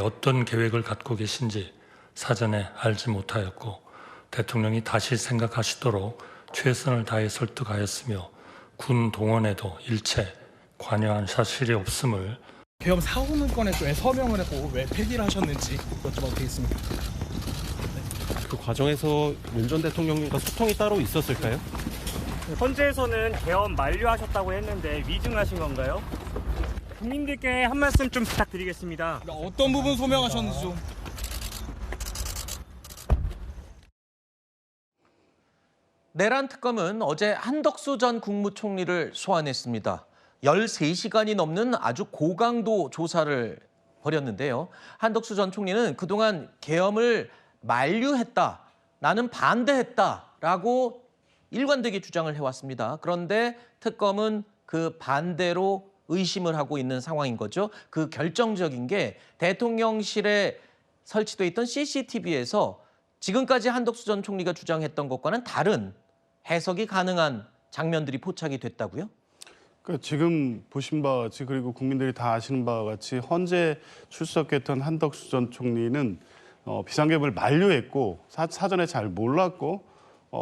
어떤 계획을 갖고 계신지 사전에 알지 못하였고 대통령이 다시 생각하시도록 최선을 다해 설득하였으며 군 동원에도 일체 관여한 사실이 없음을 계엄 사후문건에 왜 서명을 했고 왜 폐기를 하셨는지 여쭤봐도 되겠습니까? 그 과정에서 윤 전 대통령님과 소통이 따로 있었을까요? 헌재에서는 계엄 만료하셨다고 했는데 위증하신 건가요? 국민들께 한 말씀 좀 부탁드리겠습니다. 어떤 부분 소명하셨는지 좀. 내란 특검은 어제 한덕수 전 국무총리를 소환했습니다. 13시간이 넘는 아주 고강도 조사를 벌였는데요. 한덕수 전 총리는 그동안 계엄을 만류했다, 나는 반대했다라고 일관되게 주장을 해왔습니다. 그런데 특검은 그 반대로 의심을 하고 있는 상황인 거죠. 그 결정적인 게 대통령실에 설치돼 있던 CCTV에서 지금까지 한덕수 전 총리가 주장했던 것과는 다른 해석이 가능한 장면들이 포착이 됐다고요? 그러니까 지금 보신 바와 같이 그리고 국민들이 다 아시는 바와 같이 헌재 출석했던 한덕수 전 총리는 비상계엄을 만류했고 사전에 잘 몰랐고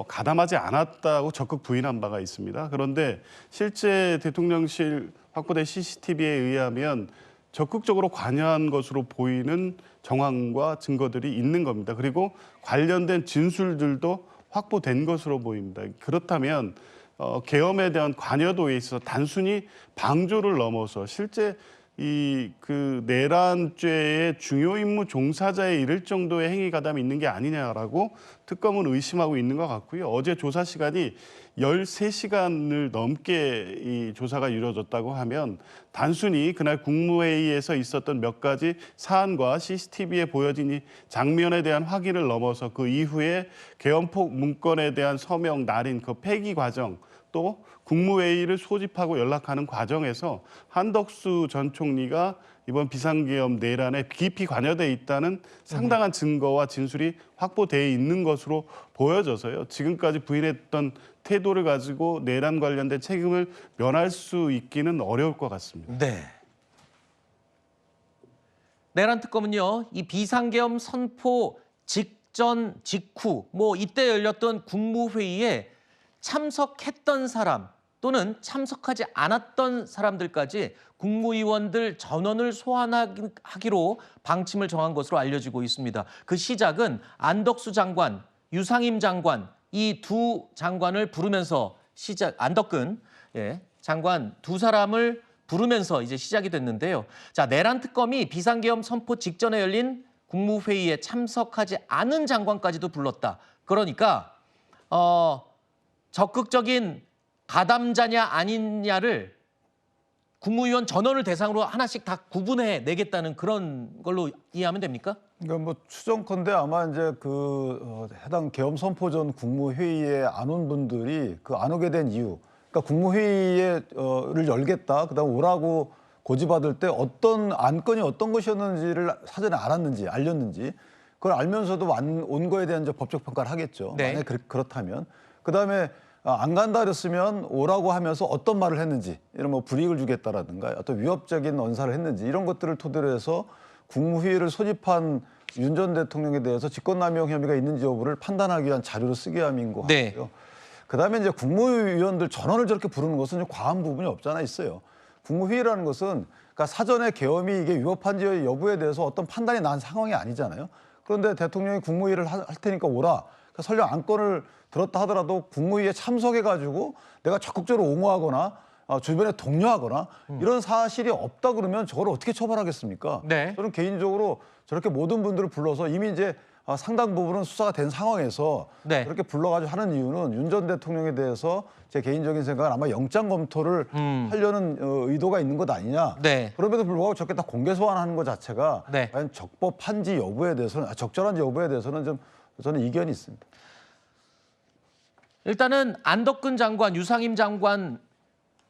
가담하지 않았다고 적극 부인한 바가 있습니다. 그런데 실제 대통령실 확보된 CCTV에 의하면 적극적으로 관여한 것으로 보이는 정황과 증거들이 있는 겁니다. 그리고 관련된 진술들도 확보된 것으로 보입니다. 그렇다면 계엄에 대한 관여도에 있어서 단순히 방조를 넘어서 실제 그 내란죄의 중요 임무 종사자에 이를 정도의 행위 가담이 있는 게 아니냐라고 특검은 의심하고 있는 것 같고요. 어제 조사 시간이 13시간을 넘게 이 조사가 이루어졌다고 하면 단순히 그날 국무회의에서 있었던 몇 가지 사안과 CCTV에 보여진 이 장면에 대한 확인을 넘어서 그 이후에 계엄폭 문건에 대한 서명, 날인, 그 폐기 과정 또 국무회의를 소집하고 연락하는 과정에서 한덕수 전 총리가 이번 비상계엄 내란에 깊이 관여돼 있다는 상당한 증거와 진술이 확보돼 있는 것으로 보여져서요. 지금까지 부인했던 태도를 가지고 내란 관련된 책임을 면할 수 있기는 어려울 것 같습니다. 네. 내란 특검은요, 이 비상계엄 선포 직전, 직후, 이때 열렸던 국무회의에 참석했던 사람 또는 참석하지 않았던 사람들까지 국무위원들 전원을 소환하기로 방침을 정한 것으로 알려지고 있습니다. 그 시작은 안덕수 장관, 유상임 장관 이 두 장관을 부르면서 안덕근 장관 두 사람을 부르면서 이제 시작이 됐는데요. 자, 내란 특검이 비상계엄 선포 직전에 열린 국무회의에 참석하지 않은 장관까지도 불렀다. 그러니까 적극적인 가담자냐 아니냐를 국무위원 전원을 대상으로 하나씩 다 구분해 내겠다는 그런 걸로 이해하면 됩니까? 그러니까 추정컨대 아마 이제 해당 계엄 선포 전 국무회의에 안 온 분들이 그 안 오게 된 이유, 그러니까 국무회의를 열겠다, 그다음 오라고 고지받을 때 어떤 안건이 어떤 것이었는지를 사전에 알렸는지 그걸 알면서도 온 거에 대한 이제 법적 평가를 하겠죠. 네. 만약에 그렇다면 그다음에 안 간다 그랬으면 오라고 하면서 어떤 말을 했는지, 이런 불이익을 주겠다라든가 어떤 위협적인 언사를 했는지 이런 것들을 토대로 해서 국무회의를 소집한 윤 전 대통령에 대해서 직권남용 혐의가 있는지 여부를 판단하기 위한 자료로 쓰게 함인 것 같고요. 네. 그다음에 이제 국무위원들 전원을 저렇게 부르는 것은 좀 과한 부분이 없지 않아 있어요. 국무회의라는 것은 그러니까 사전에 계엄이 이게 위법한지 여부에 대해서 어떤 판단이 난 상황이 아니잖아요. 그런데 대통령이 국무회의를 할 테니까 오라. 그러니까 설령 안건을 들었다 하더라도 국무회의에 참석해가지고 내가 적극적으로 옹호하거나 주변에 독려하거나 이런 사실이 없다 그러면 저걸 어떻게 처벌하겠습니까? 네. 저는 개인적으로 저렇게 모든 분들을 불러서 이미 이제 상당 부분은 수사가 된 상황에서 네. 그렇게 불러가지고 하는 이유는 윤 전 대통령에 대해서 제 개인적인 생각은 아마 영장 검토를 하려는 의도가 있는 것 아니냐. 네. 그럼에도 불구하고 저렇게 다 공개 소환하는 것 자체가 네. 과연 적법한지 여부에 대해서는 적절한지 여부에 대해서는 좀 저는 이견이 있습니다. 일단은 안덕근 장관, 유상임 장관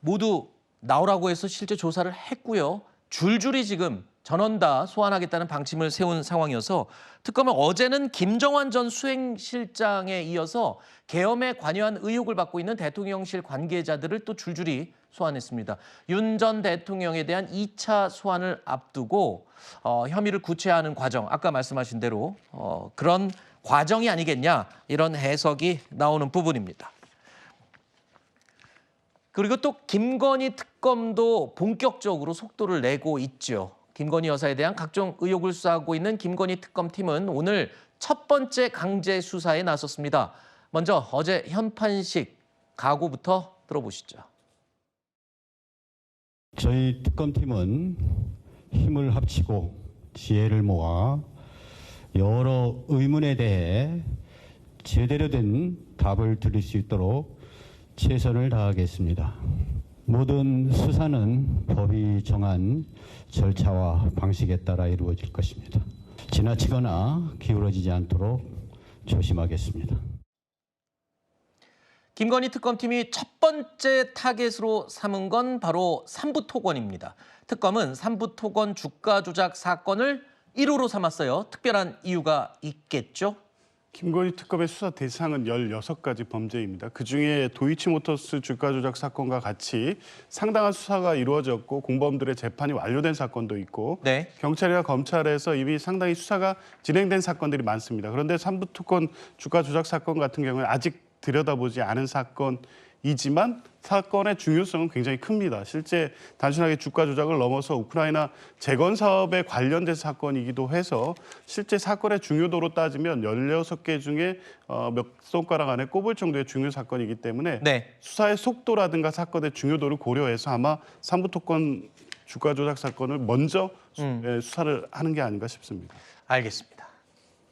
모두 나오라고 해서 실제 조사를 했고요. 줄줄이 지금 전원 다 소환하겠다는 방침을 세운 상황이어서 특검은 어제는 김정환 전 수행실장에 이어서 계엄에 관여한 의혹을 받고 있는 대통령실 관계자들을 또 줄줄이 소환했습니다. 윤 전 대통령에 대한 2차 소환을 앞두고 혐의를 구체화하는 과정, 아까 말씀하신 대로 그런 과정이 아니겠냐 이런 해석이 나오는 부분입니다. 그리고 또 김건희 특검도 본격적으로 속도를 내고 있죠. 김건희 여사에 대한 각종 의혹을 수사하고 있는 김건희 특검팀은 오늘 첫 번째 강제 수사에 나섰습니다. 먼저 어제 현판식 각오부터 들어보시죠. 저희 특검팀은 힘을 합치고 지혜를 모아 여러 의문에 대해 제대로 된 답을 드릴 수 있도록 최선을 다하겠습니다. 모든 수사는 법이 정한 절차와 방식에 따라 이루어질 것입니다. 지나치거나 기울어지지 않도록 조심하겠습니다. 김건희 특검팀이 첫 번째 타겟으로 삼은 건 바로 삼부토건입니다. 특검은 삼부토건 주가 조작 사건을 1호로 삼았어요. 특별한 이유가 있겠죠? 김건희 특검의 수사 대상은 16가지 범죄입니다. 그중에 도이치모터스 주가 조작 사건과 같이 상당한 수사가 이루어졌고 공범들의 재판이 완료된 사건도 있고 네. 경찰이나 검찰에서 이미 상당히 수사가 진행된 사건들이 많습니다. 그런데 삼부토건 주가 조작 사건 같은 경우는 아직 들여다보지 않은 사건이지만 사건의 중요성은 굉장히 큽니다. 실제 단순하게 주가 조작을 넘어서 우크라이나 재건 사업에 관련된 사건이기도 해서 실제 사건의 중요도로 따지면 16개 중에 몇 손가락 안에 꼽을 정도의 중요 사건이기 때문에 네. 수사의 속도라든가 사건의 중요도를 고려해서 아마 삼부토건 주가 조작 사건을 먼저 수사를 하는 게 아닌가 싶습니다. 알겠습니다.